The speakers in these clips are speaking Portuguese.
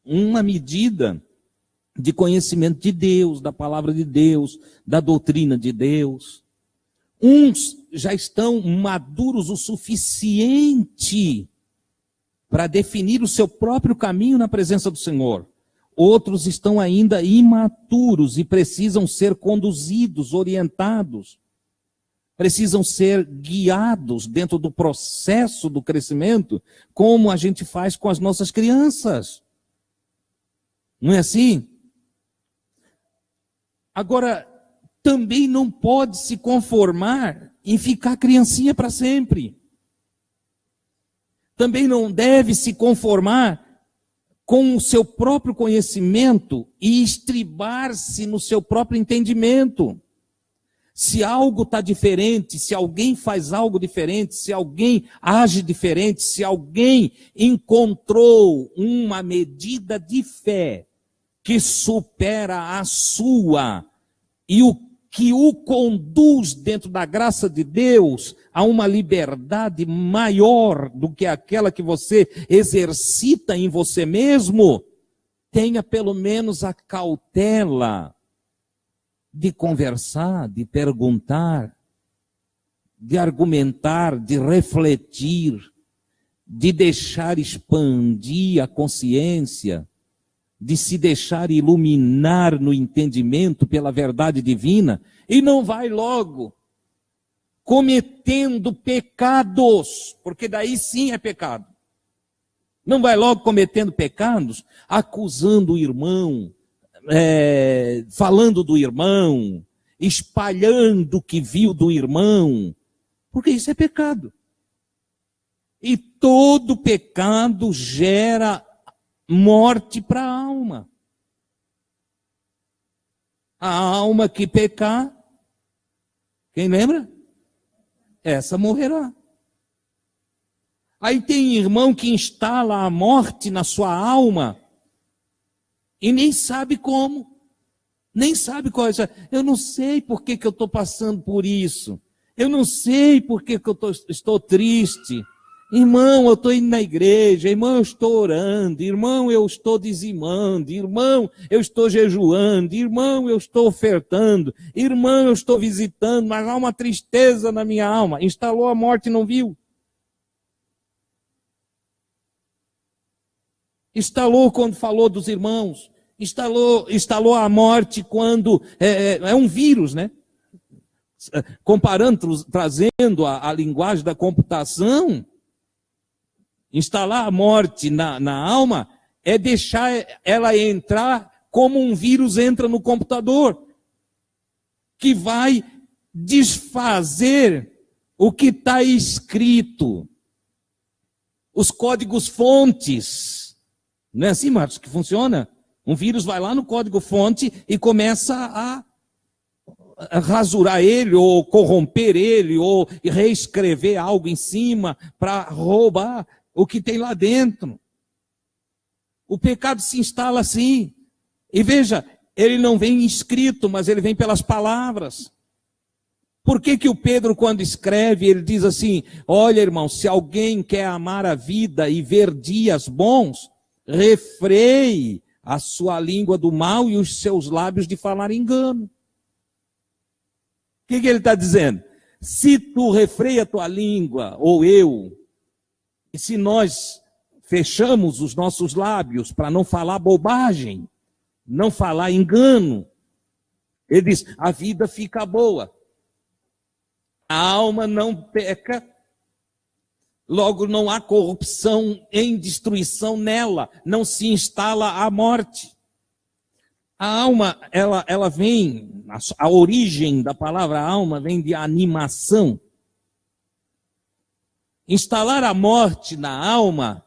uma medida de conhecimento de Deus, da palavra de Deus, da doutrina de Deus. Uns já estão maduros o suficiente para definir o seu próprio caminho na presença do Senhor. Outros estão ainda imaturos e precisam ser conduzidos, orientados. Precisam ser guiados dentro do processo do crescimento, como a gente faz com as nossas crianças. Não é assim? Agora, também não pode se conformar em ficar criancinha para sempre. Também não deve se conformar com o seu próprio conhecimento e estribar-se no seu próprio entendimento. Se algo está diferente, se alguém faz algo diferente, se alguém age diferente, se alguém encontrou uma medida de fé que supera a sua e o que o conduz dentro da graça de Deus a uma liberdade maior do que aquela que você exercita em você mesmo, tenha pelo menos a cautela de conversar, de perguntar, de argumentar, de refletir, de deixar expandir a consciência, de se deixar iluminar no entendimento pela verdade divina, e não vai logo cometendo pecados, porque daí sim é pecado. Não vai logo cometendo pecados, acusando o irmão, falando do irmão, espalhando o que viu do irmão, porque isso é pecado. E todo pecado gera morte para a alma. A alma que pecar, quem lembra? Essa morrerá. Aí tem irmão que instala a morte na sua alma e nem sabe como, nem sabe qual é. Eu não sei por que eu estou passando por isso. Eu não sei por que eu estou triste. Irmão, eu estou indo na igreja, irmão, eu estou orando, irmão, eu estou dizimando, irmão, eu estou jejuando, irmão, eu estou ofertando, irmão, eu estou visitando, mas há uma tristeza na minha alma. Instalou a morte e não viu. Instalou quando falou dos irmãos, instalou a morte quando é um vírus, né? Comparando, trazendo a linguagem da computação, instalar a morte na alma é deixar ela entrar como um vírus entra no computador, que vai desfazer o que está escrito, os códigos-fontes. Não é assim, Marcos, que funciona? Um vírus vai lá no código-fonte e começa a rasurar ele, ou corromper ele, ou reescrever algo em cima para roubar o que tem lá dentro. O pecado se instala assim. E veja, ele não vem escrito, mas ele vem pelas palavras. Por que o Pedro, quando escreve, ele diz assim: olha, irmão, se alguém quer amar a vida e ver dias bons, refreie a sua língua do mal e os seus lábios de falar engano. O que ele está dizendo? Se tu refreia a tua língua, ou eu, e se nós fechamos os nossos lábios para não falar bobagem, não falar engano, ele diz, a vida fica boa. A alma não peca, logo não há corrupção em destruição nela, não se instala a morte. A alma, ela vem, a origem da palavra alma vem de animação. Instalar a morte na alma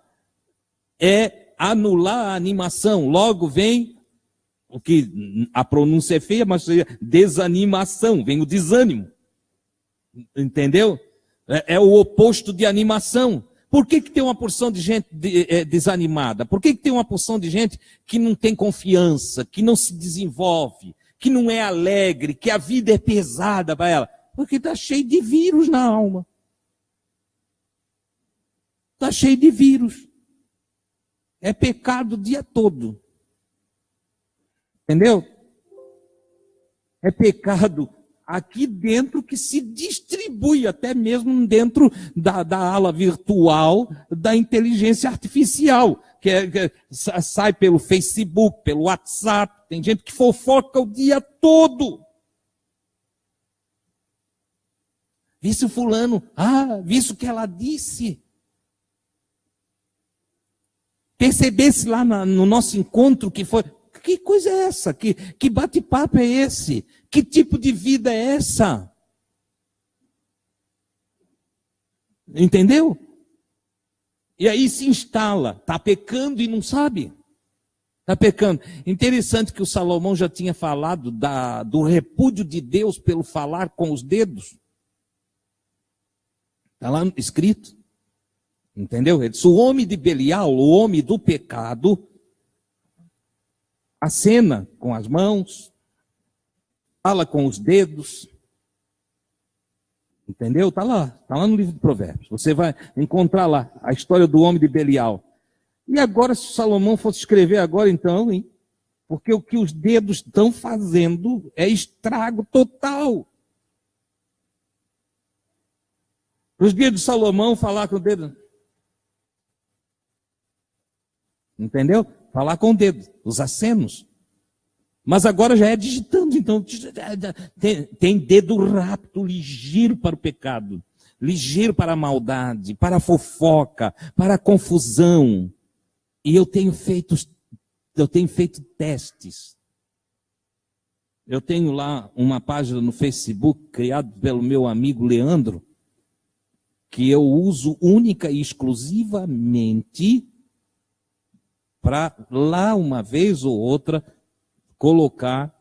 é anular a animação. Logo vem, o que a pronúncia é feia, mas seria desanimação, vem o desânimo. Entendeu? É o oposto de animação. Por que tem uma porção de gente desanimada? Por que tem uma porção de gente que não tem confiança, que não se desenvolve, que não é alegre, que a vida é pesada para ela? Porque está cheio de vírus na alma. Está cheio de vírus. É pecado o dia todo. Entendeu? É pecado aqui dentro que se distribui até mesmo dentro da ala virtual da inteligência artificial, que sai pelo Facebook, pelo WhatsApp. Tem gente que fofoca o dia todo. Vice o fulano, vice o que ela disse. Percebesse lá no nosso encontro que foi... Que coisa é essa? Que bate-papo é esse? Que tipo de vida é essa? Entendeu? E aí se instala, está pecando e não sabe. Está pecando. Interessante que o Salomão já tinha falado do repúdio de Deus pelo falar com os dedos. Está lá escrito. Entendeu? Ele disse, o homem de Belial, o homem do pecado, acena com as mãos, fala com os dedos. Entendeu? Está lá no livro de Provérbios. Você vai encontrar lá a história do homem de Belial. E agora, se Salomão fosse escrever agora, então, hein? Porque o que os dedos estão fazendo é estrago total. Os dias de Salomão, falar com o dedo. Entendeu? Falar com o dedo, os acenos. Mas agora já é digitando, então tem dedo rápido, ligeiro para o pecado, ligeiro para a maldade, para a fofoca, para a confusão. E eu tenho feito testes. Eu tenho lá uma página no Facebook, criada pelo meu amigo Leandro, que eu uso única e exclusivamente para lá uma vez ou outra colocar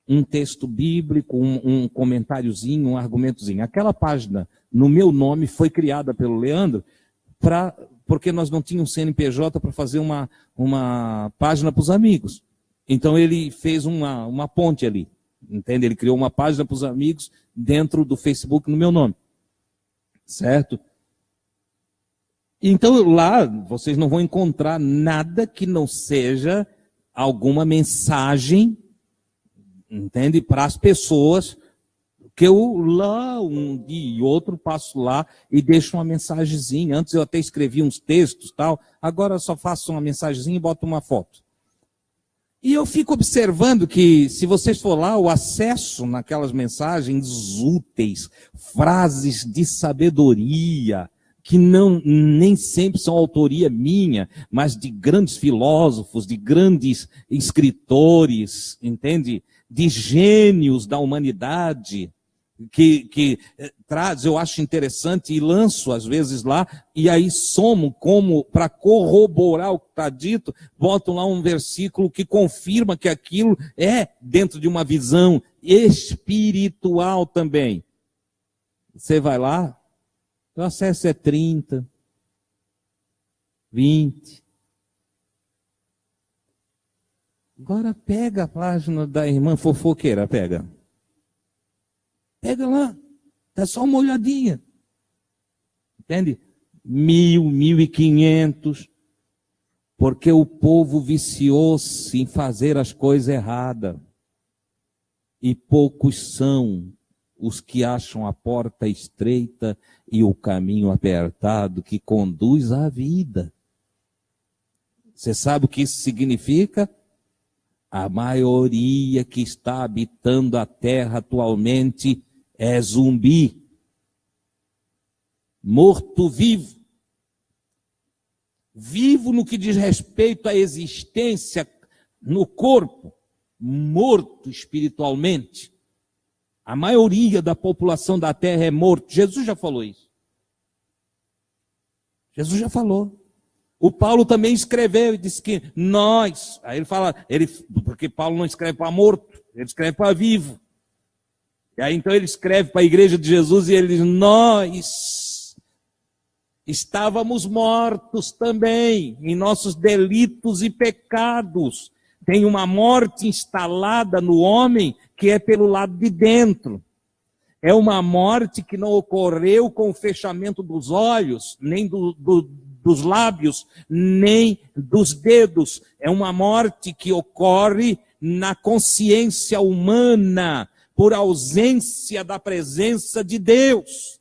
um texto bíblico, um comentáriozinho, um argumentozinho. Aquela página no meu nome foi criada pelo Leandro porque nós não tínhamos CNPJ para fazer uma página para os amigos. Então ele fez uma ponte ali, entende? Ele criou uma página para os amigos dentro do Facebook no meu nome, certo? Então lá vocês não vão encontrar nada que não seja alguma mensagem, entende? Para as pessoas, que eu lá um dia e outro passo lá e deixo uma mensagenzinha. Antes eu até escrevia uns textos tal, agora eu só faço uma mensagenzinha e boto uma foto. E eu fico observando que, se vocês for lá, o acesso naquelas mensagens úteis, frases de sabedoria, que nem sempre são autoria minha, mas de grandes filósofos, de grandes escritores, entende? De gênios da humanidade, que traz, eu acho interessante, e lanço às vezes lá, e aí somo como, para corroborar o que está dito, boto lá um versículo que confirma que aquilo é dentro de uma visão espiritual também. Você vai lá, o acesso é 30, 20. Agora pega a página da irmã fofoqueira, pega. Pega lá, dá só uma olhadinha. Entende? 1.000, 1.500. Porque o povo viciou-se em fazer as coisas erradas. E poucos são os que acham a porta estreita e o caminho apertado que conduz à vida. Você sabe o que isso significa? A maioria que está habitando a terra atualmente é zumbi. Morto-vivo. Vivo no que diz respeito à existência no corpo, morto espiritualmente. A maioria da população da terra é morto. Jesus já falou isso. Jesus já falou. O Paulo também escreveu e disse que nós, aí ele fala, porque Paulo não escreve para morto, ele escreve para vivo. E aí então ele escreve para a igreja de Jesus e ele diz, nós estávamos mortos também em nossos delitos e pecados. Tem uma morte instalada no homem que é pelo lado de dentro. É uma morte que não ocorreu com o fechamento dos olhos, nem dos lábios, nem dos dedos. É uma morte que ocorre na consciência humana, por ausência da presença de Deus.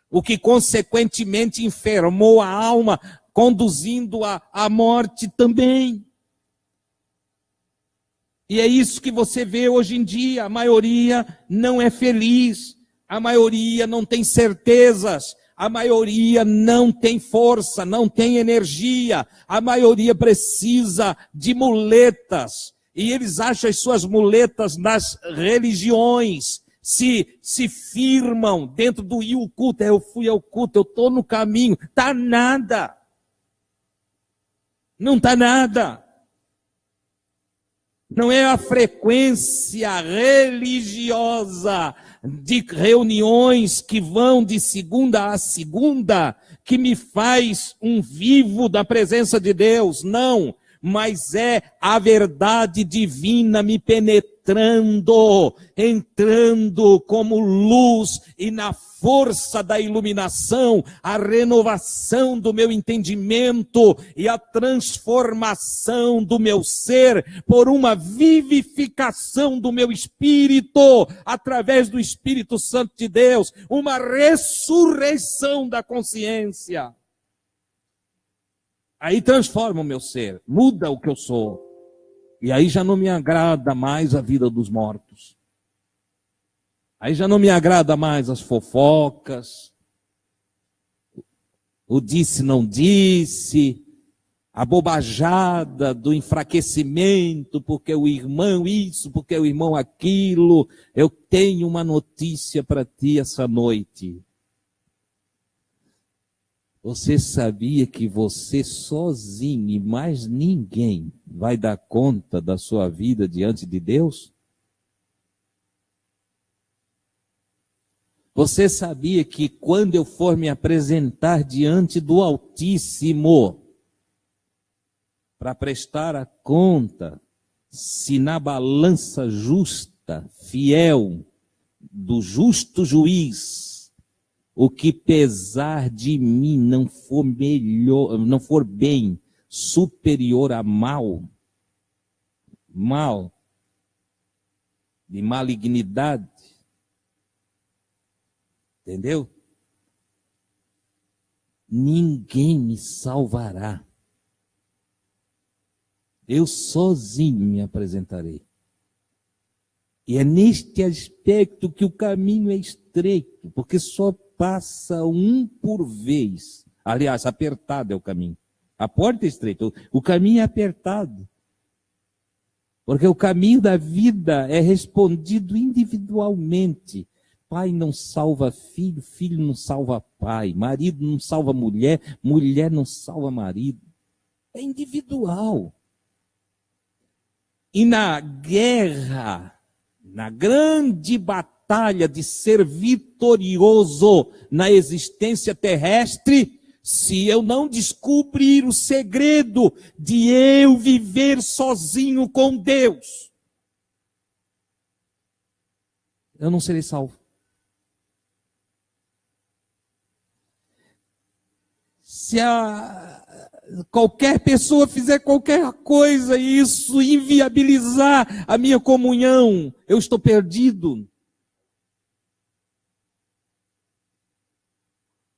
O que consequentemente enfermou a alma, conduzindo-a à morte também. E é isso que você vê hoje em dia, a maioria não é feliz, a maioria não tem certezas, a maioria não tem força, não tem energia, a maioria precisa de muletas, e eles acham as suas muletas nas religiões, se firmam dentro do ir ao culto, eu fui ao culto, eu estou no caminho, está nada, não está nada. Não é a frequência religiosa de reuniões que vão de segunda a segunda que me faz um vivo da presença de Deus, não. Mas é a verdade divina me penetrando, entrando como luz e na força da iluminação, a renovação do meu entendimento e a transformação do meu ser por uma vivificação do meu espírito, através do Espírito Santo de Deus, uma ressurreição da consciência. Aí transforma o meu ser, muda o que eu sou. E aí já não me agrada mais a vida dos mortos. Aí já não me agrada mais as fofocas, o disse não disse, a bobajada do enfraquecimento, porque o irmão isso, porque o irmão aquilo. Eu tenho uma notícia para ti essa noite. Você sabia que você sozinho e mais ninguém vai dar conta da sua vida diante de Deus? Você sabia que quando eu for me apresentar diante do Altíssimo, para prestar a conta, se na balança justa, fiel, do justo juiz, o que pesar de mim não for melhor, não for bem, superior a mal, de malignidade, entendeu? Ninguém me salvará. Eu sozinho me apresentarei. E é neste aspecto que o caminho é estreito, porque só passa um por vez. Aliás, apertado é o caminho. A porta é estreita, o caminho é apertado. Porque o caminho da vida é respondido individualmente. Pai não salva filho, filho não salva pai, marido não salva mulher, mulher não salva marido. É individual. E na guerra, na grande batalha de ser vitorioso na existência terrestre, se eu não descobrir o segredo de eu viver sozinho com Deus, eu não serei salvo. Se qualquer pessoa fizer qualquer coisa e isso inviabilizar a minha comunhão, eu estou perdido.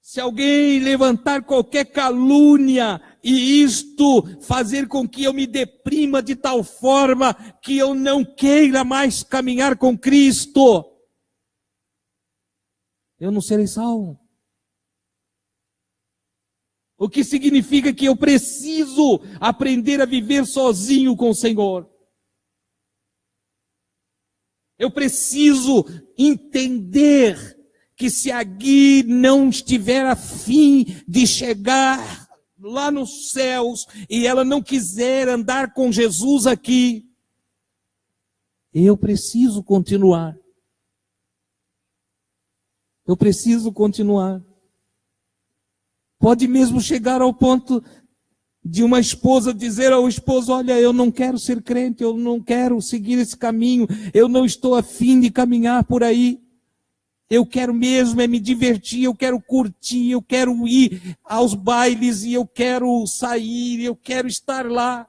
Se alguém levantar qualquer calúnia e isto fazer com que eu me deprima de tal forma que eu não queira mais caminhar com Cristo, eu não serei salvo. O que significa que eu preciso aprender a viver sozinho com o Senhor. Eu preciso entender que se a Gui não estiver a fim de chegar lá nos céus e ela não quiser andar com Jesus aqui, eu preciso continuar. Eu preciso continuar. Pode mesmo chegar ao ponto de uma esposa dizer ao esposo: olha, eu não quero ser crente, eu não quero seguir esse caminho, eu não estou a fim de caminhar por aí. Eu quero mesmo é me divertir, eu quero curtir, eu quero ir aos bailes e eu quero sair, eu quero estar lá.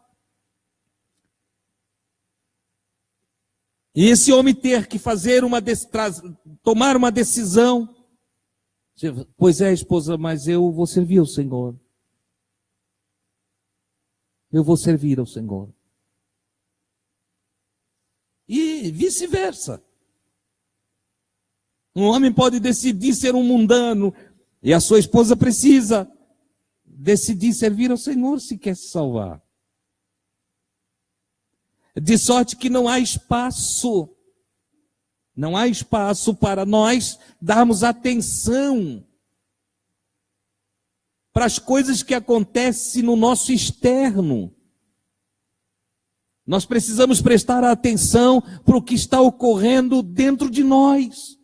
E esse homem ter que tomar uma decisão. Pois é, esposa, mas eu vou servir ao Senhor. Eu vou servir ao Senhor. E vice-versa. Um homem pode decidir ser um mundano e a sua esposa precisa decidir servir ao Senhor se quer se salvar. De sorte que não há espaço para nós darmos atenção para as coisas que acontecem no nosso externo. Nós precisamos prestar atenção para o que está ocorrendo dentro de nós.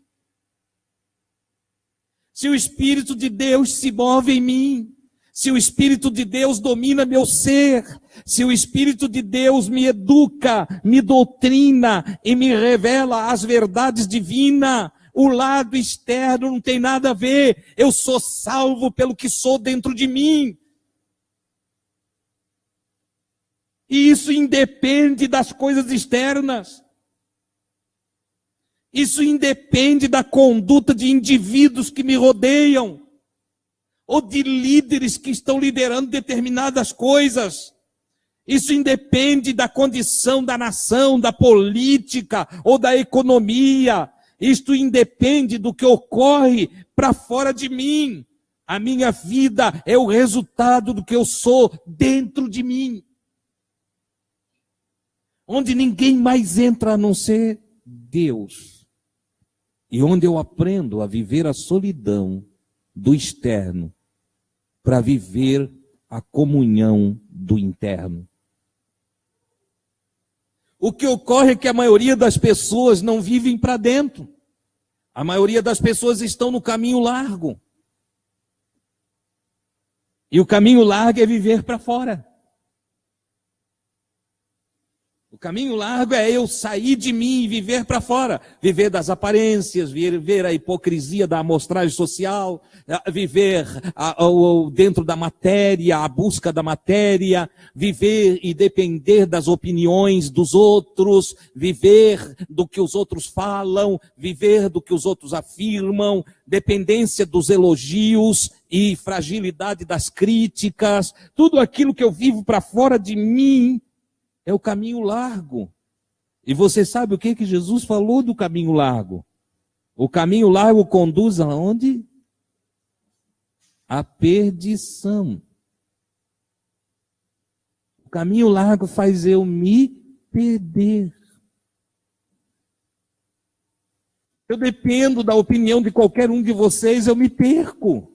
Se o Espírito de Deus se move em mim, se o Espírito de Deus domina meu ser, se o Espírito de Deus me educa, me doutrina e me revela as verdades divinas, o lado externo não tem nada a ver. Eu sou salvo pelo que sou dentro de mim. E isso independe das coisas externas. Isso independe da conduta de indivíduos que me rodeiam, ou de líderes que estão liderando determinadas coisas. Isso independe da condição da nação, da política ou da economia. Isto independe do que ocorre para fora de mim. A minha vida é o resultado do que eu sou dentro de mim. Onde ninguém mais entra a não ser Deus. E onde eu aprendo a viver a solidão do externo para viver a comunhão do interno. O que ocorre é que a maioria das pessoas não vivem para dentro. A maioria das pessoas estão no caminho largo. E o caminho largo é viver para fora. O caminho largo é eu sair de mim e viver para fora. Viver das aparências, viver a hipocrisia da amostragem social, viver dentro da matéria, a busca da matéria, viver e depender das opiniões dos outros, viver do que os outros falam, viver do que os outros afirmam, dependência dos elogios e fragilidade das críticas. Tudo aquilo que eu vivo para fora de mim é o caminho largo. E você sabe o que Jesus falou do caminho largo? O caminho largo conduz aonde? A perdição. O caminho largo faz eu me perder. Eu dependo da opinião de qualquer um de vocês, eu me perco.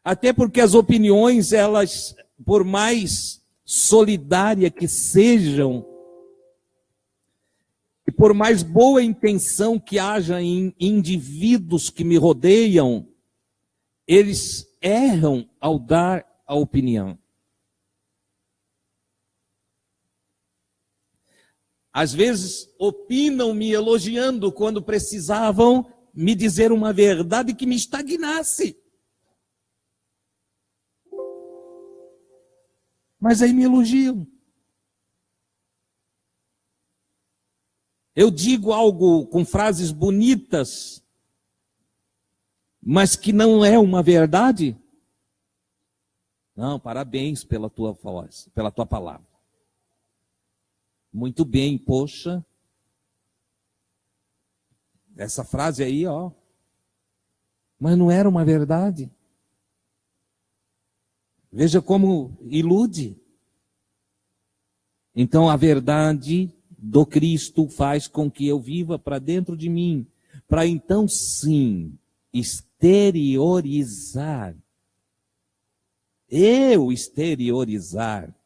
Até porque as opiniões, elas, por mais solidária que sejam, e por mais boa intenção que haja em indivíduos que me rodeiam, eles erram ao dar a opinião. Às vezes opinam me elogiando quando precisavam me dizer uma verdade que me estagnasse. Mas aí me elogiam. Eu digo algo com frases bonitas, mas que não é uma verdade. Não, parabéns pela tua voz, pela tua palavra. Muito bem, poxa. Essa frase aí, ó. Mas não era uma verdade. Veja como ilude. Então a verdade do Cristo faz com que eu viva para dentro de mim, para então sim exteriorizar. Eu exteriorizar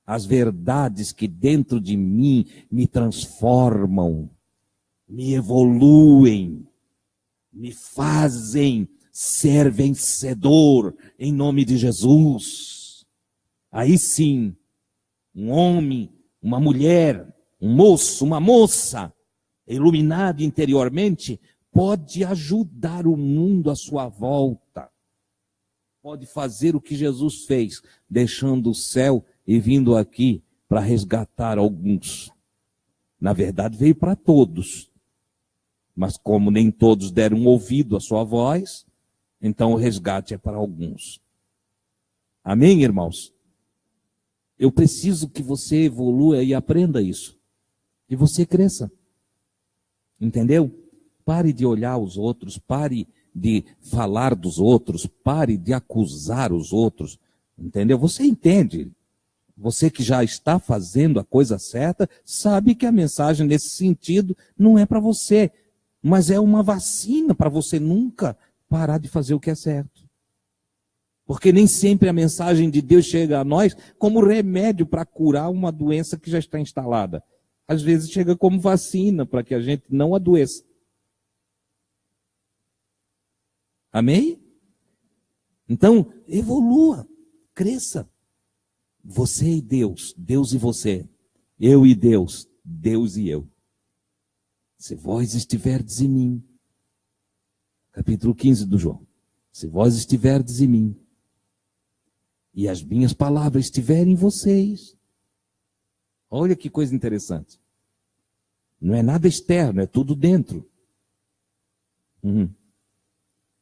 as verdades que dentro de mim me transformam, me evoluem, me fazem ser vencedor em nome de Jesus. Aí sim, um homem, uma mulher, um moço, uma moça, iluminado interiormente, pode ajudar o mundo à sua volta, pode fazer o que Jesus fez, deixando o céu e vindo aqui para resgatar alguns. Na verdade, veio para todos, mas como nem todos deram ouvido à sua voz, então o resgate é para alguns. Amém, irmãos? Eu preciso que você evolua e aprenda isso, que você cresça. Entendeu? Pare de olhar os outros, pare de falar dos outros, pare de acusar os outros. Entendeu? Você entende. Você que já está fazendo a coisa certa, sabe que a mensagem nesse sentido não é para você, mas é uma vacina para você nunca parar de fazer o que é certo. Porque nem sempre a mensagem de Deus chega a nós como remédio para curar uma doença que já está instalada. Às vezes chega como vacina para que a gente não adoeça. Amém? Então, evolua, cresça. Você e Deus, Deus e você, eu e Deus, Deus e eu. Se vós estiverdes em mim, capítulo 15 do João, se vós estiverdes em mim, e as minhas palavras estiverem em vocês, olha que coisa interessante. Não é nada externo, é tudo dentro.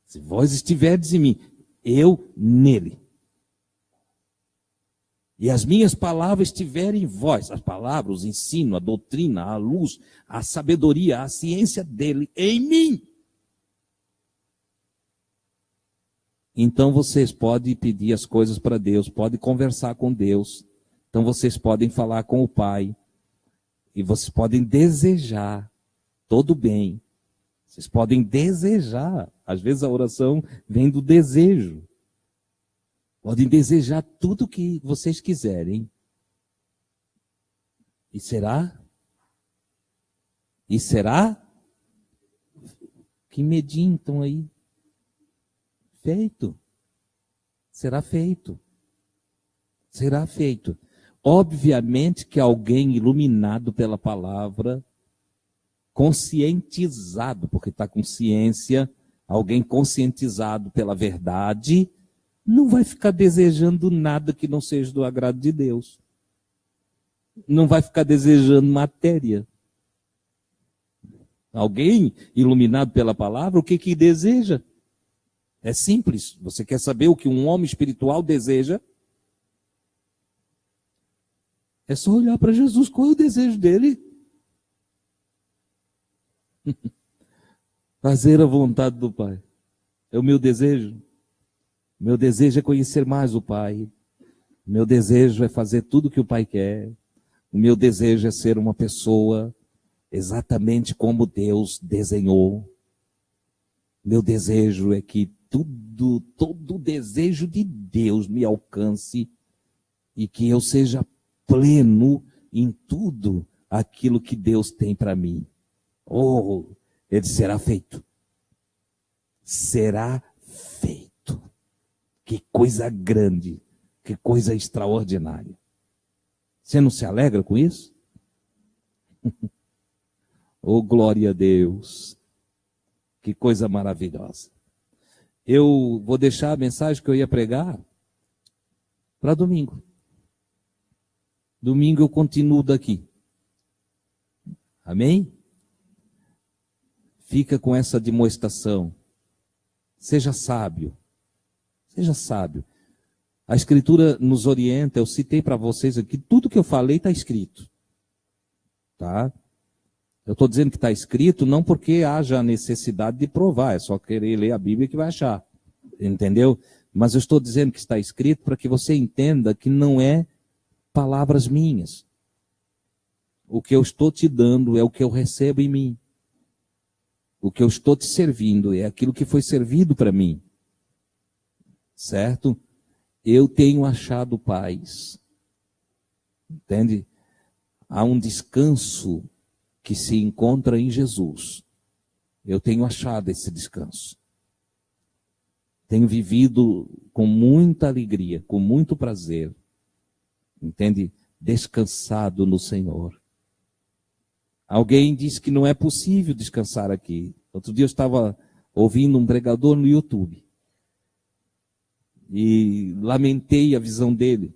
Se vós estiverdes em mim, eu nele. E as minhas palavras estiverem em vós, as palavras, o ensino, a doutrina, a luz, a sabedoria, a ciência dele em mim. Então vocês podem pedir as coisas para Deus, podem conversar com Deus. Então vocês podem falar com o Pai. E vocês podem desejar todo o bem. Vocês podem desejar. Às vezes a oração vem do desejo. Podem desejar tudo o que vocês quiserem. E será? E será? Que medinho estão aí? Feito. Será feito. Será feito. Obviamente que alguém iluminado pela palavra, conscientizado, porque está com ciência, alguém conscientizado pela verdade, não vai ficar desejando nada que não seja do agrado de Deus. Não vai ficar desejando matéria. Alguém iluminado pela palavra, o que deseja? É simples. Você quer saber o que um homem espiritual deseja? É só olhar para Jesus. Qual é o desejo dele? Fazer a vontade do Pai. É o meu desejo. Meu desejo é conhecer mais o Pai. Meu desejo é fazer tudo o que o Pai quer. O meu desejo é ser uma pessoa exatamente como Deus desenhou. Meu desejo é que todo o desejo de Deus me alcance e que eu seja pleno em tudo aquilo que Deus tem para mim. Oh, ele será feito. Será feito. Que coisa grande, que coisa extraordinária. Você não se alegra com isso? Oh, glória a Deus. Que coisa maravilhosa. Eu vou deixar a mensagem que eu ia pregar para domingo. Domingo eu continuo daqui. Amém? Fica com essa demonstração. Seja sábio. Seja sábio. A Escritura nos orienta, eu citei para vocês aqui, tudo que eu falei está escrito. Tá? Eu estou dizendo que está escrito não porque haja a necessidade de provar, é só querer ler a Bíblia que vai achar. Entendeu? Mas eu estou dizendo que está escrito para que você entenda que não é palavras minhas. O que eu estou te dando é o que eu recebo em mim. O que eu estou te servindo é aquilo que foi servido para mim. Certo? Eu tenho achado paz. Entende? Há um descanso que se encontra em Jesus. Eu tenho achado esse descanso. Tenho vivido com muita alegria, com muito prazer. Entende? Descansado no Senhor. Alguém diz que não é possível descansar aqui. Outro dia eu estava ouvindo um pregador no YouTube e lamentei a visão dele.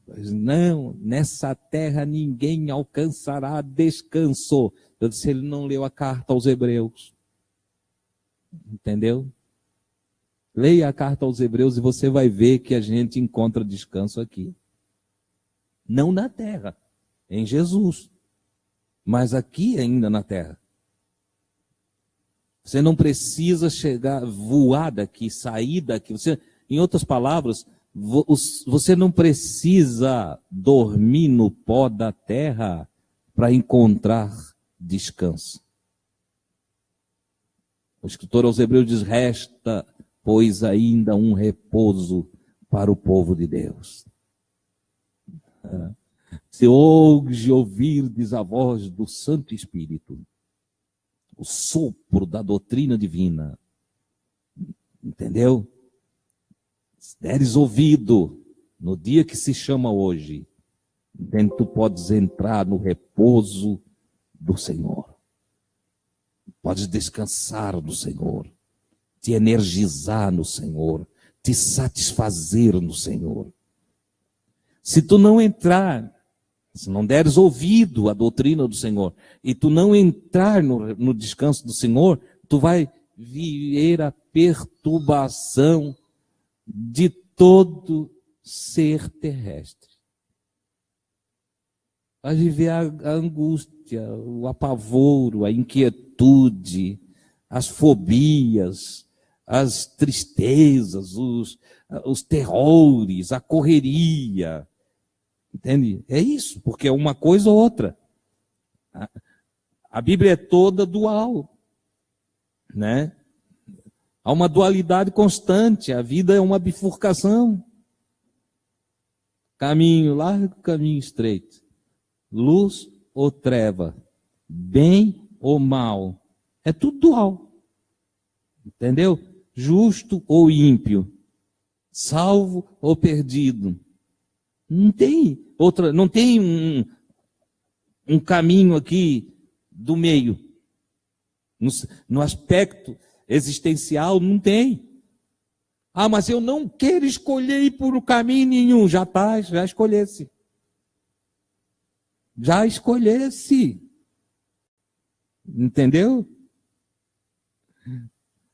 Não, nessa terra ninguém alcançará descanso. Eu disse, ele não leu a carta aos Hebreus. Entendeu? Leia a carta aos Hebreus e você vai ver que a gente encontra descanso aqui. Não na terra, em Jesus, mas aqui ainda na terra. Você não precisa voar daqui, sair daqui. Em outras palavras, você não precisa dormir no pó da terra para encontrar descanso. O escritor aos Hebreus diz, resta, pois ainda um repouso para o povo de Deus. Se hoje ouvirdes a voz do Santo Espírito, o sopro da doutrina divina, entendeu? Se deres ouvido no dia que se chama hoje, entende? Tu podes entrar no repouso do Senhor. Podes descansar no Senhor, te energizar no Senhor, te satisfazer no Senhor. Se tu não entrar, se não deres ouvido à doutrina do Senhor, e tu não entrar no descanso do Senhor, tu vai viver a perturbação de todo ser terrestre. Vai viver a angústia, o apavoro, a inquietude, as fobias, as tristezas, os terrores, a correria. Entende? É isso, porque é uma coisa ou outra. A Bíblia é toda dual, né? Há uma dualidade constante, a vida é uma bifurcação. Caminho largo, caminho estreito. Luz ou treva, bem ou mal. É tudo dual. Entendeu? Justo ou ímpio, salvo ou perdido. Não tem outra, não tem um caminho aqui do meio. No aspecto existencial, não tem. Ah, mas eu não quero escolher ir por um caminho nenhum. Já escolhesse. Já escolhesse. Entendeu?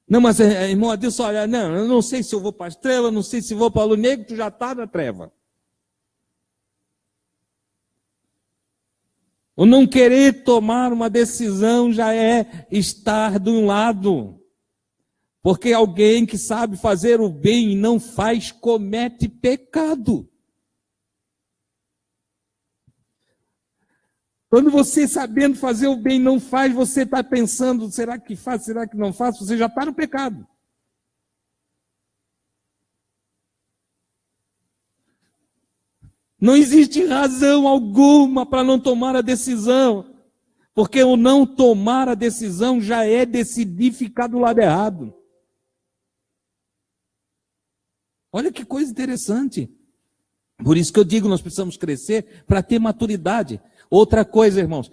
Não, mas irmão Adilson, olha, não, eu não sei se eu vou para as trevas, não sei se vou para a luz negra, tu já está na treva. O não querer tomar uma decisão já é estar de um lado. Porque alguém que sabe fazer o bem e não faz, comete pecado. Quando você, sabendo fazer o bem, não faz, você está pensando, será que faz, será que não faz? Você já está no pecado. Não existe razão alguma para não tomar a decisão, porque o não tomar a decisão já é decidir ficar do lado errado. Olha que coisa interessante. Por isso que eu digo, nós precisamos crescer para ter maturidade. Outra coisa, irmãos,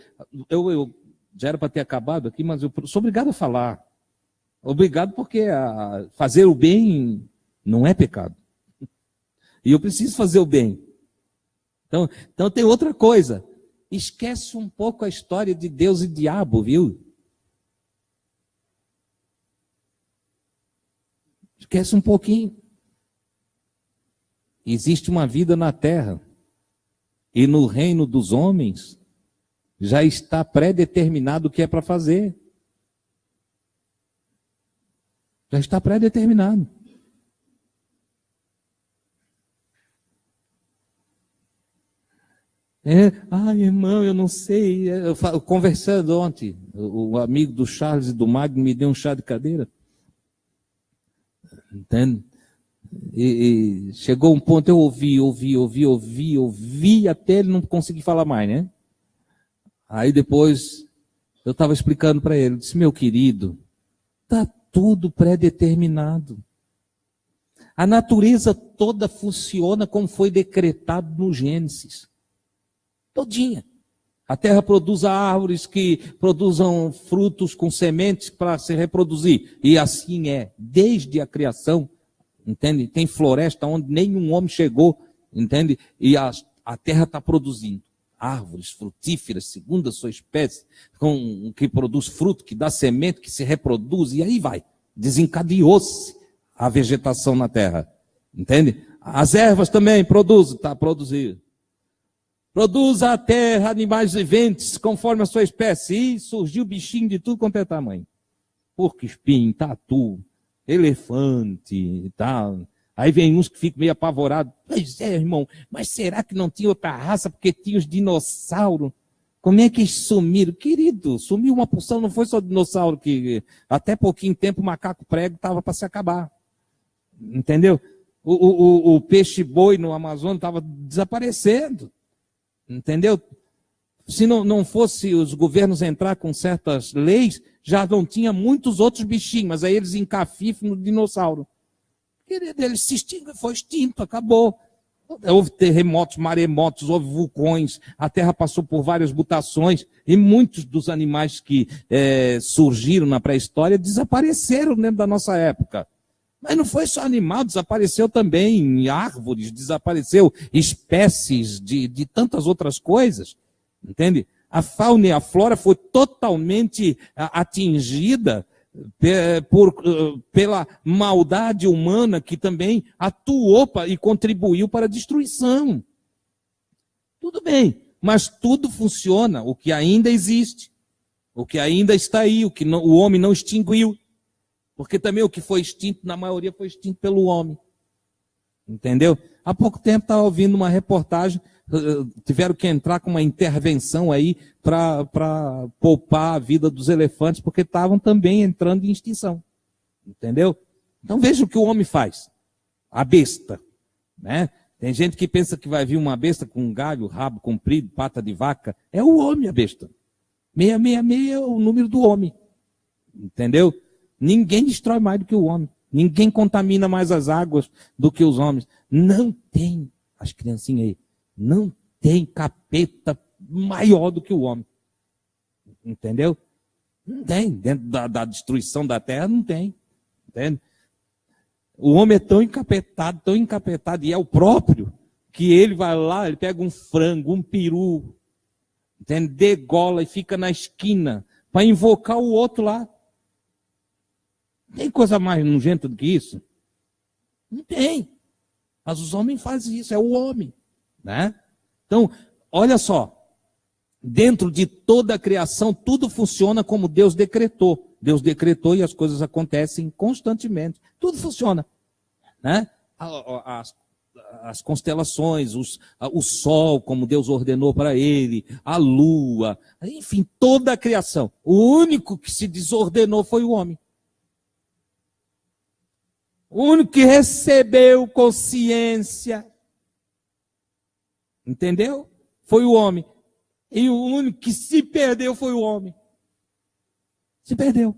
eu já era para ter acabado aqui, mas eu sou obrigado a falar. Obrigado porque fazer o bem não é pecado. E eu preciso fazer o bem. Então tem outra coisa. Esquece um pouco a história de Deus e diabo, viu? Esquece um pouquinho. Existe uma vida na terra. E no reino dos homens, já está pré-determinado o que é para fazer. Já está pré-determinado. Irmão, eu não sei. Conversando ontem, o amigo do Charles e do Magno me deu um chá de cadeira. Entende? E chegou um ponto, eu ouvi, até ele não conseguir falar mais, né? Aí depois, eu estava explicando para ele, eu disse, meu querido, está tudo pré-determinado. A natureza toda funciona como foi decretado no Gênesis. Todinha. A terra produz árvores que produzam frutos com sementes para se reproduzir. E assim é, desde a criação, entende? Tem floresta onde nenhum homem chegou, entende? E a terra está produzindo árvores frutíferas, segundo a sua espécie, que produz fruto, que dá semente, que se reproduz, e aí vai. Desencadeou-se a vegetação na terra, entende? As ervas também produzem, está produzindo. Produz a terra animais viventes, conforme a sua espécie. E surgiu bichinho de tudo quanto é tamanho. Porco-espinho, tatu, elefante e tal. Aí vem uns que ficam meio apavorados. Pois é, irmão, mas será que não tinha outra raça porque tinha os dinossauros? Como é que eles sumiram? Querido, sumiu uma porção, não foi só dinossauro, que até pouquinho tempo o macaco prego estava para se acabar. Entendeu? O peixe-boi no Amazonas estava desaparecendo. Entendeu? Se não fosse os governos entrar com certas leis, já não tinha muitos outros bichinhos, mas aí eles encafifam no dinossauro. Querido, ele se extingue, foi extinto, acabou. Houve terremotos, maremotos, houve vulcões, a Terra passou por várias mutações, e muitos dos animais que surgiram na pré-história desapareceram dentro da nossa época. Mas não foi só animal, desapareceu também árvores, desapareceu espécies de tantas outras coisas, entende? A fauna e a flora foi totalmente atingida pela maldade humana que também atuou e contribuiu para a destruição. Tudo bem, mas tudo funciona, o que ainda existe, o que ainda está aí, o que o homem não extinguiu. Porque também o que foi extinto, na maioria, foi extinto pelo homem. Entendeu? Há pouco tempo estava ouvindo uma reportagem, tiveram que entrar com uma intervenção aí para poupar a vida dos elefantes, porque estavam também entrando em extinção. Entendeu? Então veja o que o homem faz. A besta. Né? Tem gente que pensa que vai vir uma besta com um galho, rabo comprido, pata de vaca. É o homem a besta. 666 é o número do homem. Entendeu? Ninguém destrói mais do que o homem. Ninguém contamina mais as águas do que os homens. Não tem, as criancinhas aí, não tem capeta maior do que o homem. Entendeu? Não tem. Dentro da destruição da terra, não tem. Entende? O homem é tão encapetado, e é o próprio, que ele vai lá, ele pega um frango, um peru, entende? Degola e fica na esquina para invocar o outro lá. Tem coisa mais nojenta do que isso? Não tem. Mas os homens fazem isso, é o homem. Né? Então, olha só. Dentro de toda a criação, tudo funciona como Deus decretou. Deus decretou e as coisas acontecem constantemente. Tudo funciona. Né? As constelações, o sol, como Deus ordenou para ele, a lua, enfim, toda a criação. O único que se desordenou foi o homem. O único que recebeu consciência, entendeu? Foi o homem. E o único que se perdeu foi o homem. Se perdeu.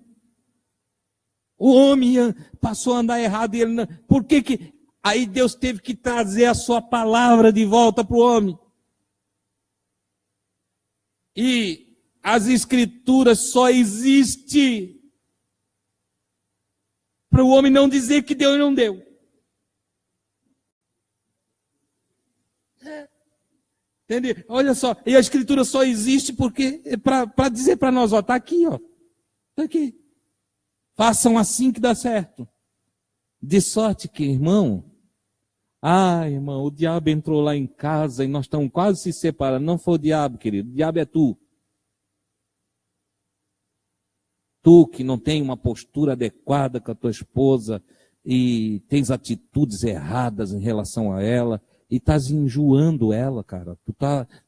O homem passou a andar errado e ele não... Por que que... Aí Deus teve que trazer a sua palavra de volta para o homem. E as escrituras só existem para o homem não dizer que deu e não deu. Entende? Olha só, e a escritura só existe porque para dizer para nós, ó, está aqui, ó. Está aqui. Façam assim que dá certo. De sorte que, irmão, irmão, o diabo entrou lá em casa e nós estamos quase se separando. Não foi o diabo, querido, o diabo é tu. Tu que não tem uma postura adequada com a tua esposa e tens atitudes erradas em relação a ela e estás enjoando ela, cara.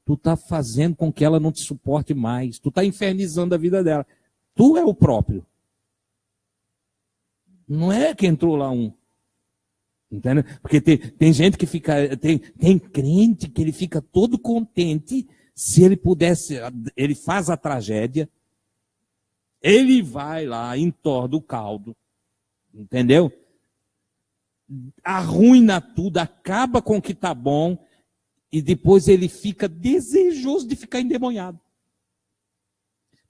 Tu tá fazendo com que ela não te suporte mais. Tu tá infernizando a vida dela. Tu é o próprio. Não é que entrou lá um. Entendeu? Porque tem gente que fica... Tem crente que ele fica todo contente se ele pudesse... Ele faz a tragédia... Ele vai lá, entorna o caldo, entendeu? Arruina tudo, acaba com o que está bom, e depois ele fica desejoso de ficar endemoniado.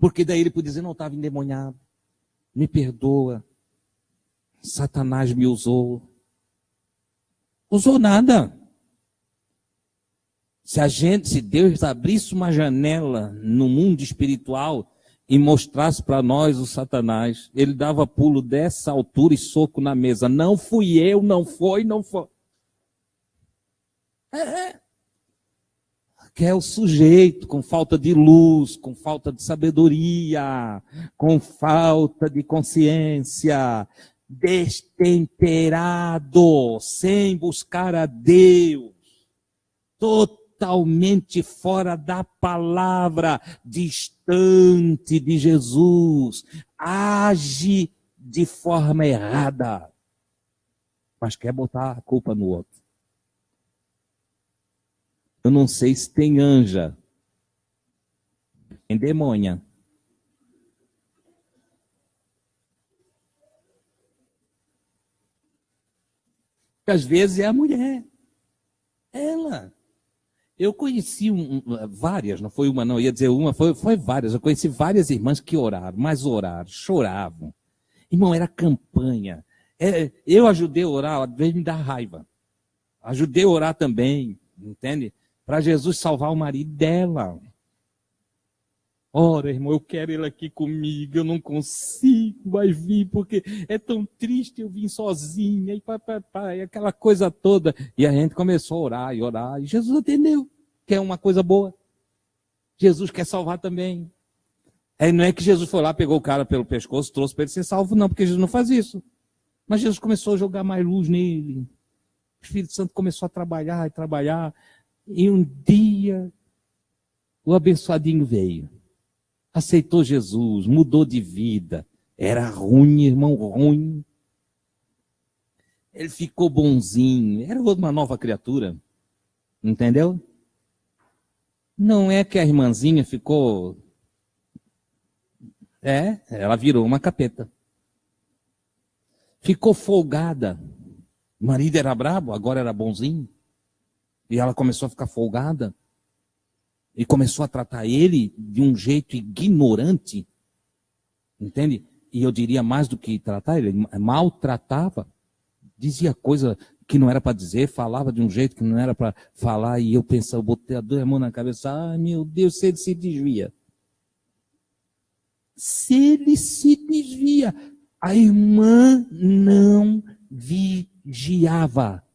Porque daí ele podia dizer, não, estava endemoniado, me perdoa, Satanás me usou. Usou nada. Se Deus abrisse uma janela no mundo espiritual e mostrasse para nós o Satanás, ele dava pulo dessa altura e soco na mesa. Não fui eu, não foi, não foi. Que é o sujeito com falta de luz, com falta de sabedoria, com falta de consciência, destemperado, sem buscar a Deus, totalmente fora da palavra, distante de Jesus, age de forma errada, mas quer botar a culpa no outro. Eu não sei se tem anja, tem demônia. Às vezes é a mulher, ela. Eu conheci várias, não foi uma não, ia dizer uma, foi várias. Eu conheci várias irmãs que oraram, mas oraram, choravam. Irmão, era campanha. Eu ajudei a orar, às vezes me dá raiva. Ajudei a orar também, entende? Para Jesus salvar o marido dela. Ora, irmão, eu quero ele aqui comigo, eu não consigo, vai vir, porque é tão triste eu vim sozinha, e aquela coisa toda. E a gente começou a orar, e Jesus atendeu, que é uma coisa boa. Jesus quer salvar também. Não é que Jesus foi lá, pegou o cara pelo pescoço, trouxe para ele ser salvo, não, porque Jesus não faz isso. Mas Jesus começou a jogar mais luz nele. O Espírito Santo começou a trabalhar, e um dia o abençoadinho veio. Aceitou Jesus, mudou de vida. Era ruim, irmão, ruim. Ele ficou bonzinho, era uma nova criatura. Entendeu? Não é que a irmãzinha ficou... ela virou uma capeta. Ficou folgada. O marido era brabo, agora era bonzinho. E ela começou a ficar folgada. E começou a tratar ele de um jeito ignorante. Entende? E eu diria mais do que tratar, ele maltratava. Dizia coisa que não era para dizer, falava de um jeito que não era para falar. E eu pensava, eu botei a mão na cabeça, ai meu Deus, se ele se desvia. Se ele se desvia, a irmã não vigiava.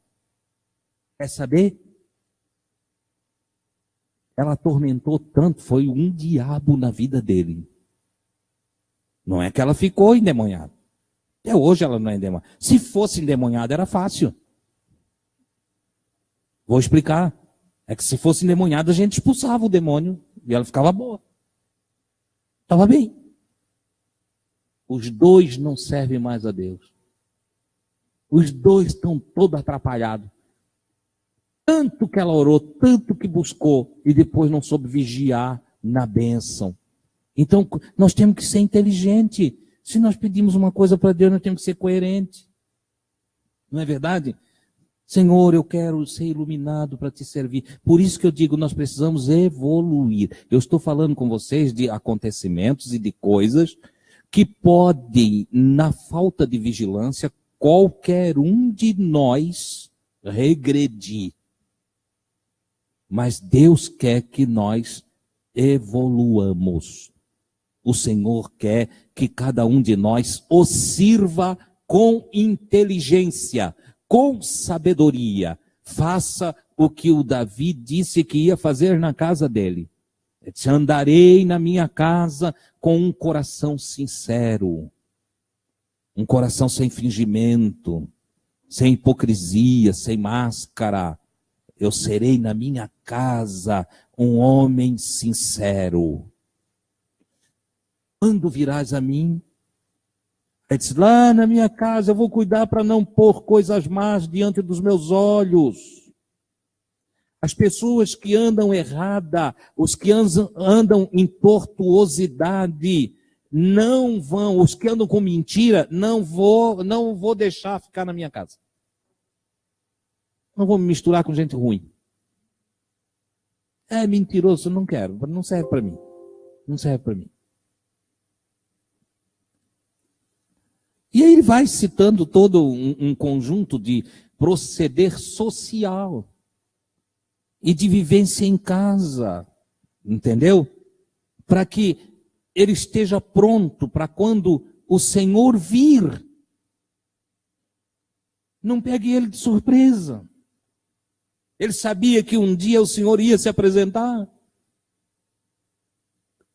Quer saber? Ela atormentou tanto, foi um diabo na vida dele. Não é que ela ficou endemoniada. Até hoje ela não é endemoniada. Se fosse endemoniada, era fácil. Vou explicar. É que se fosse endemoniada, a gente expulsava o demônio e ela ficava boa. Estava bem. Os dois não servem mais a Deus. Os dois estão todos atrapalhados. Tanto que ela orou, tanto que buscou, e depois não soube vigiar na bênção. Então, nós temos que ser inteligentes. Se nós pedimos uma coisa para Deus, nós temos que ser coerentes. Não é verdade? Senhor, eu quero ser iluminado para te servir. Por isso que eu digo, nós precisamos evoluir. Eu estou falando com vocês de acontecimentos e de coisas que podem, na falta de vigilância, qualquer um de nós regredir. Mas Deus quer que nós evoluamos. O Senhor quer que cada um de nós o sirva com inteligência, com sabedoria. Faça o que o Davi disse que ia fazer na casa dele. Andarei na minha casa com um coração sincero. Um coração sem fingimento, sem hipocrisia, sem máscara. Eu serei na minha casa um homem sincero. Quando virás a mim, ele diz, lá na minha casa eu vou cuidar para não pôr coisas más diante dos meus olhos. As pessoas que andam errada, os que andam em tortuosidade, não vão, os que andam com mentira, não vou deixar ficar na minha casa. Não vou me misturar com gente ruim. É mentiroso, não quero, não serve para mim. Não serve para mim. E aí ele vai citando todo um conjunto de proceder social e de vivência em casa, entendeu? Para que ele esteja pronto para quando o Senhor vir, não pegue ele de surpresa. Ele sabia que um dia o Senhor ia se apresentar.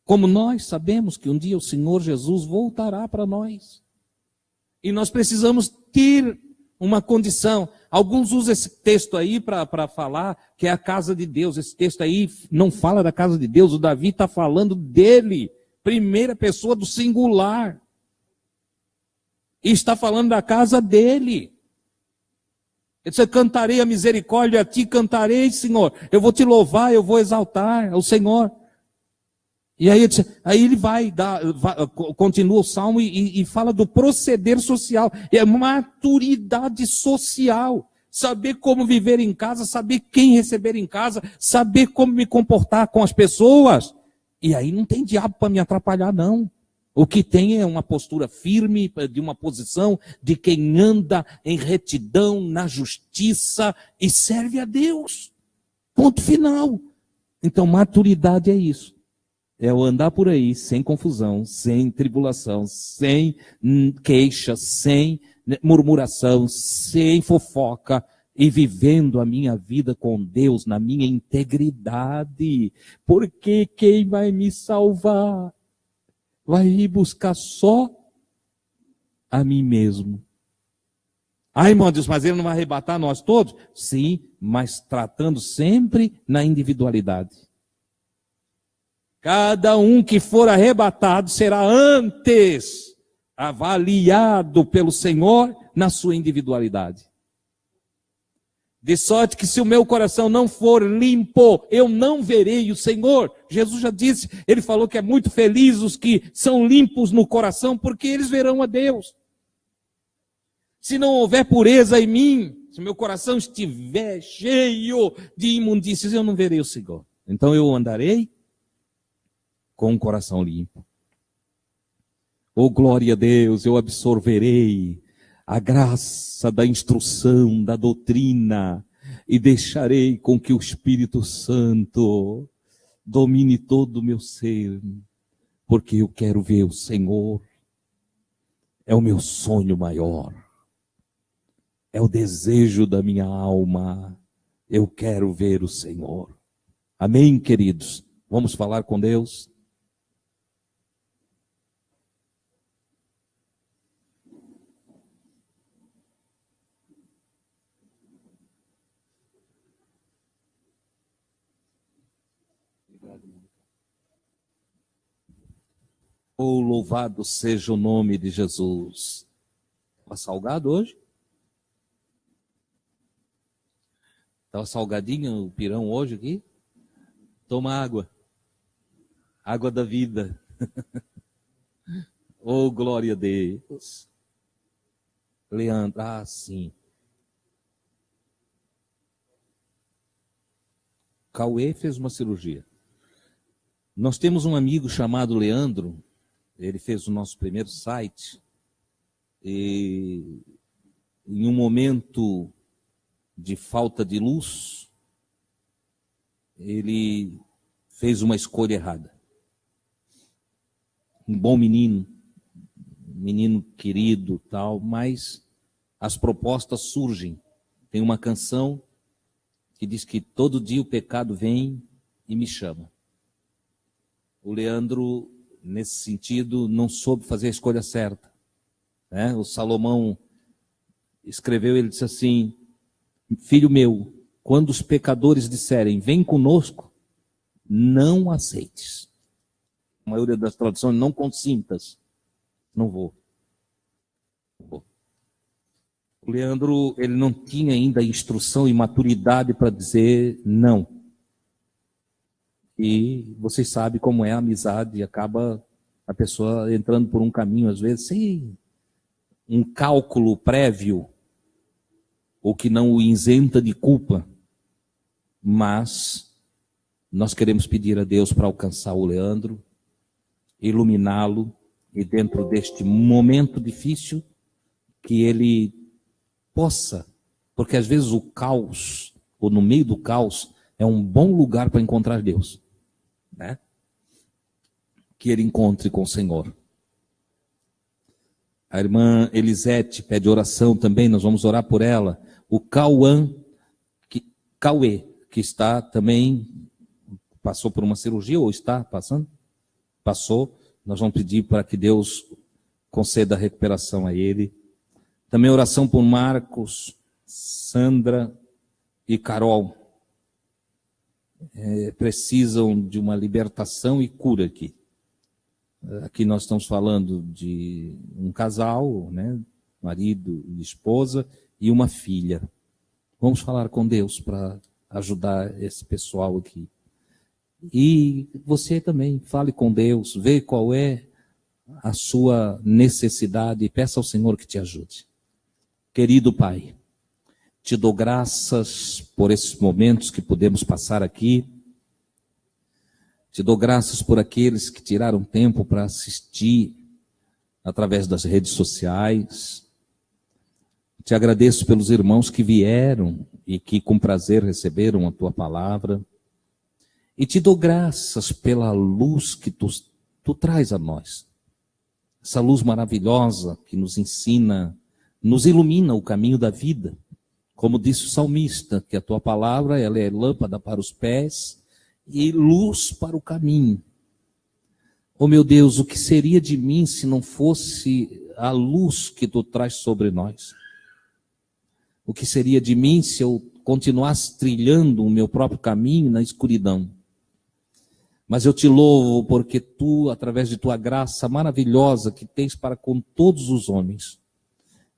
Como nós sabemos que um dia o Senhor Jesus voltará para nós. E nós precisamos ter uma condição. Alguns usam esse texto aí para falar que é a casa de Deus. Esse texto aí não fala da casa de Deus. O Davi está falando dele. Primeira pessoa do singular. E está falando da casa dele. Ele disse, cantarei a misericórdia a ti, cantarei, Senhor. Eu vou te louvar, eu vou exaltar o Senhor. E aí ele continua o salmo e fala do proceder social. É maturidade social. Saber como viver em casa, saber quem receber em casa, saber como me comportar com as pessoas. E aí não tem diabo para me atrapalhar, não. O que tem é uma postura firme, de uma posição de quem anda em retidão, na justiça e serve a Deus. Ponto final. Então, maturidade é isso. É o andar por aí sem confusão, sem tribulação, sem queixa, sem murmuração, sem fofoca e vivendo a minha vida com Deus na minha integridade. Porque quem vai me salvar vai ir buscar só a mim mesmo. Ah, irmão Deus, mas ele não vai arrebatar nós todos? Sim, mas tratando sempre na individualidade. Cada um que for arrebatado será antes avaliado pelo Senhor na sua individualidade. De sorte que se o meu coração não for limpo, eu não verei o Senhor. Jesus já disse, ele falou que é muito feliz os que são limpos no coração, porque eles verão a Deus. Se não houver pureza em mim, se o meu coração estiver cheio de imundícias, eu não verei o Senhor. Então eu andarei com um coração limpo. Oh, glória a Deus, eu absorverei a graça da instrução, da doutrina, e deixarei com que o Espírito Santo domine todo o meu ser, porque eu quero ver o Senhor. É o meu sonho maior. É o desejo da minha alma. Eu quero ver o Senhor. Amém, queridos? Vamos falar com Deus? Oh, louvado seja o nome de Jesus. Estava salgado hoje? Estava salgadinho o pirão hoje aqui? Toma água. Água da vida. Oh, glória a Deus. Leandro, sim. Cauê fez uma cirurgia. Nós temos um amigo chamado Leandro. Ele fez o nosso primeiro site. E em um momento de falta de luz, ele fez uma escolha errada. Um bom menino querido, tal, mas as propostas surgem. Tem uma canção que diz que todo dia o pecado vem e me chama. O Leandro, nesse sentido, não soube fazer a escolha certa. Né? O Salomão escreveu, ele disse assim: filho meu, quando os pecadores disserem, vem conosco, não aceites. A maioria das traduções, não consintas. Não vou. O Leandro, ele não tinha ainda instrução e maturidade para dizer não. E vocês sabem como é a amizade, e acaba a pessoa entrando por um caminho, às vezes, sem um cálculo prévio, ou que não o isenta de culpa. Mas nós queremos pedir a Deus para alcançar o Leandro, iluminá-lo, e dentro deste momento difícil, que ele possa, porque às vezes o caos, ou no meio do caos, é um bom lugar para encontrar Deus, né? Que ele encontre com o Senhor. A irmã Elisete pede oração também, nós vamos orar por ela. O Cauê, que está também, passou por uma cirurgia, ou está passando? Passou, nós vamos pedir para que Deus conceda a recuperação a ele. Também oração por Marcos, Sandra e Carol. Precisam de uma libertação e cura aqui. Aqui nós estamos falando de um casal, né? Marido e esposa, e uma filha. Vamos falar com Deus para ajudar esse pessoal aqui. E você também, fale com Deus, vê qual é a sua necessidade e peça ao Senhor que te ajude. Querido Pai, te dou graças por esses momentos que podemos passar aqui. Te dou graças por aqueles que tiraram tempo para assistir através das redes sociais. Te agradeço pelos irmãos que vieram e que com prazer receberam a tua palavra. E te dou graças pela luz que tu traz a nós. Essa luz maravilhosa que nos ensina, nos ilumina o caminho da vida. Como disse o salmista, que a tua palavra ela é lâmpada para os pés e luz para o caminho. Oh meu Deus, o que seria de mim se não fosse a luz que tu traz sobre nós? O que seria de mim se eu continuasse trilhando o meu próprio caminho na escuridão? Mas eu te louvo porque tu, através de tua graça maravilhosa que tens para com todos os homens,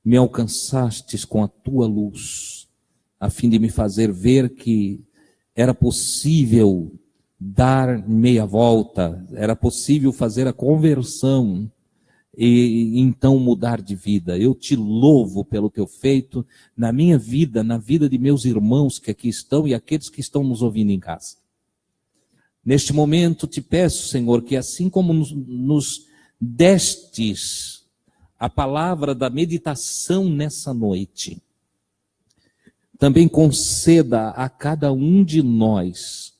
me alcançastes com a tua luz, a fim de me fazer ver que era possível dar meia volta, era possível fazer a conversão e então mudar de vida. Eu te louvo pelo teu feito na minha vida, na vida de meus irmãos que aqui estão e aqueles que estão nos ouvindo em casa. Neste momento te peço, Senhor, que assim como nos destes a palavra da meditação nessa noite, também conceda a cada um de nós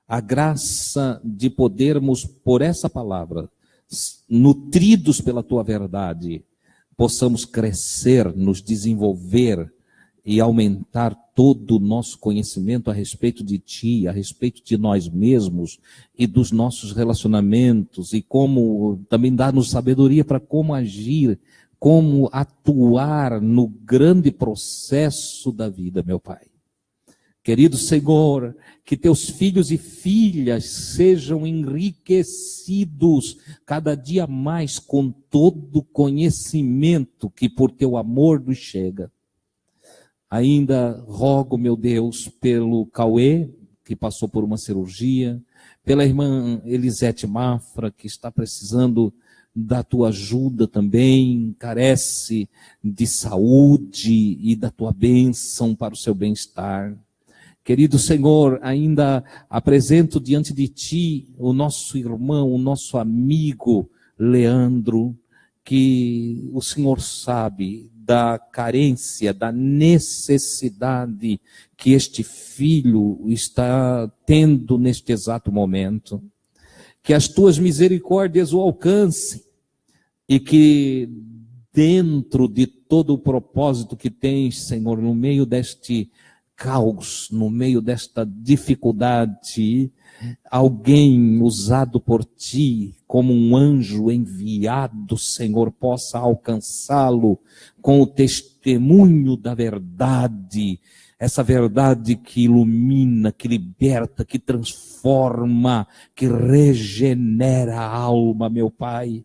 a graça de podermos, por essa palavra, nutridos pela tua verdade, possamos crescer, nos desenvolver e aumentar todo o nosso conhecimento a respeito de ti, a respeito de nós mesmos e dos nossos relacionamentos, e como também dar-nos sabedoria para como agir, como atuar no grande processo da vida, meu Pai. Querido Senhor, que teus filhos e filhas sejam enriquecidos cada dia mais com todo o conhecimento que por teu amor nos chega. Ainda rogo, meu Deus, pelo Cauê, que passou por uma cirurgia, pela irmã Elisete Mafra, que está precisando da tua ajuda também, carece de saúde e da tua bênção para o seu bem-estar. Querido Senhor, ainda apresento diante de ti o nosso irmão, o nosso amigo Leandro, que o Senhor sabe da carência, da necessidade que este filho está tendo neste exato momento. Que as tuas misericórdias o alcancem e que dentro de todo o propósito que tens, Senhor, no meio deste caos, no meio desta dificuldade, alguém usado por ti como um anjo enviado, Senhor, possa alcançá-lo com o testemunho da verdade, essa verdade que ilumina, que liberta, que transforma, que regenera a alma, meu Pai.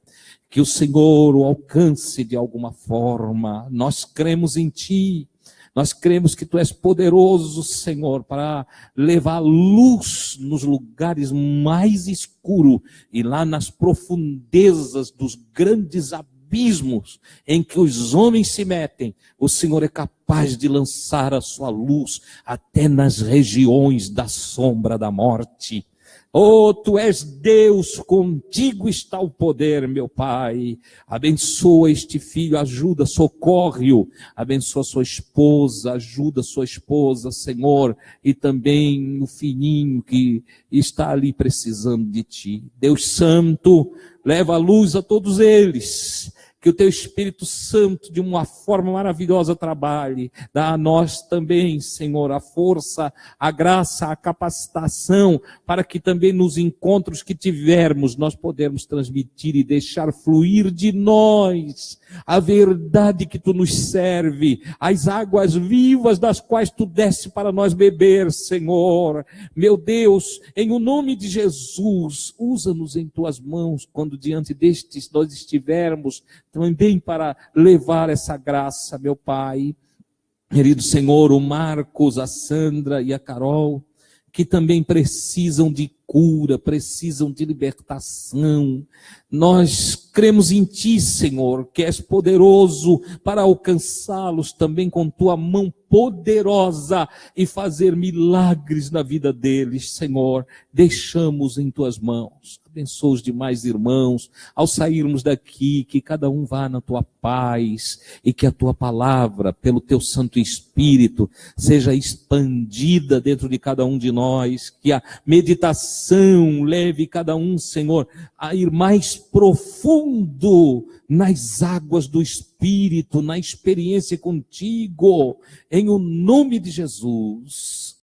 Que o Senhor o alcance de alguma forma. Nós cremos em ti. Nós cremos que tu és poderoso, Senhor, para levar luz nos lugares mais escuros e lá nas profundezas dos grandes abismos em que os homens se metem. O Senhor é capaz de lançar a sua luz até nas regiões da sombra da morte. Oh, tu és Deus, contigo está o poder, meu Pai. Abençoa este filho, ajuda, socorre-o. Abençoa sua esposa, ajuda sua esposa, Senhor. E também o filhinho que está ali precisando de ti. Deus Santo, leva a luz a todos eles. Que o teu Espírito Santo, de uma forma maravilhosa, trabalhe. Dá a nós também, Senhor, a força, a graça, a capacitação, para que também nos encontros que tivermos, nós podemos transmitir e deixar fluir de nós a verdade que tu nos serve, as águas vivas das quais tu deste para nós beber, Senhor. Meu Deus, em o nome de Jesus, usa-nos em tuas mãos, quando diante destes nós estivermos, também para levar essa graça, meu Pai. Querido Senhor, o Marcos, a Sandra e a Carol, que também precisam de cura, precisam de libertação. Nós cremos em Ti, Senhor, que és poderoso para alcançá-los também com Tua mão poderosa e fazer milagres na vida deles, Senhor. Deixamos em Tuas mãos. Abençoa os demais irmãos. Ao sairmos daqui, que cada um vá na Tua paz e que a Tua palavra, pelo Teu Santo Espírito, seja expandida dentro de cada um de nós, que a meditação leve cada um, Senhor, a ir mais profundo nas águas do Espírito, na experiência contigo, em o nome de Jesus.